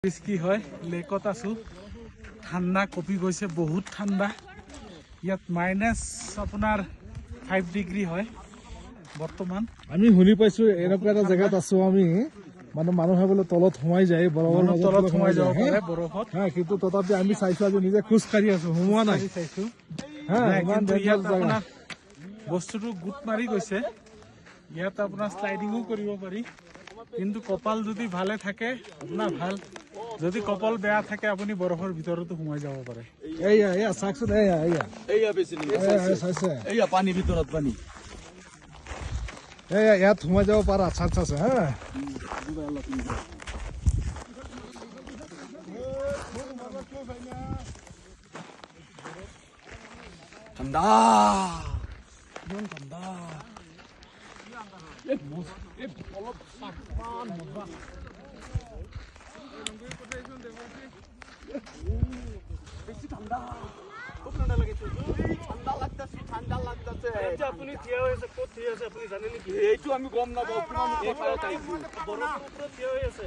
কি হয় লেকত আছো ঠান্ডা কপি গৈছে বহুত ঠান্ডা ইয়াত মাইনাস আপোনাৰ 5 ডিগ্ৰী হয় বৰ্তমান আমি শুনি পাইছো এনেকুৱা এটা জায়গাত আছো আমি মানে মানুহে বলে তলত সোমাই যায় বৰফৰ মাজত তলত সোমাই যাব পাৰে বৰফত হ্যাঁ কিন্তু তথাপি আমি চাইছো আজি নিজে খোজ কাঢ়ি আছো সোমোৱা নাই চাইছো হ্যাঁ ইমান কিন্তু ইয়াত ডেঞ্জাৰাছ জাগা আপোনাৰ বস্তুটো গুট মাৰি গৈছে ইয়াত আপোনাৰ স্লাইডিংও কৰিব পাৰি কিন্তু কপাল যদি ভালে থাকে আপোনাৰ ভাল যদি কপাল বেয়া থাকে আপুনি বৰফৰ ভিতৰতো সোমাই যাব পাৰে এয়া চাকচোন এয়া বেছি চাইছে এইয়া পানী ভিতৰত পানী এয়া ইয়াত সোমাই যাব পাৰা চান্স আছে হা ঠাণ্ডা আপুনি থিয় হৈছে ক'ত থিয় আছে আপুনি জানে নেকি এইটো আমি গম নাপাওঁ থিয় হৈ আছে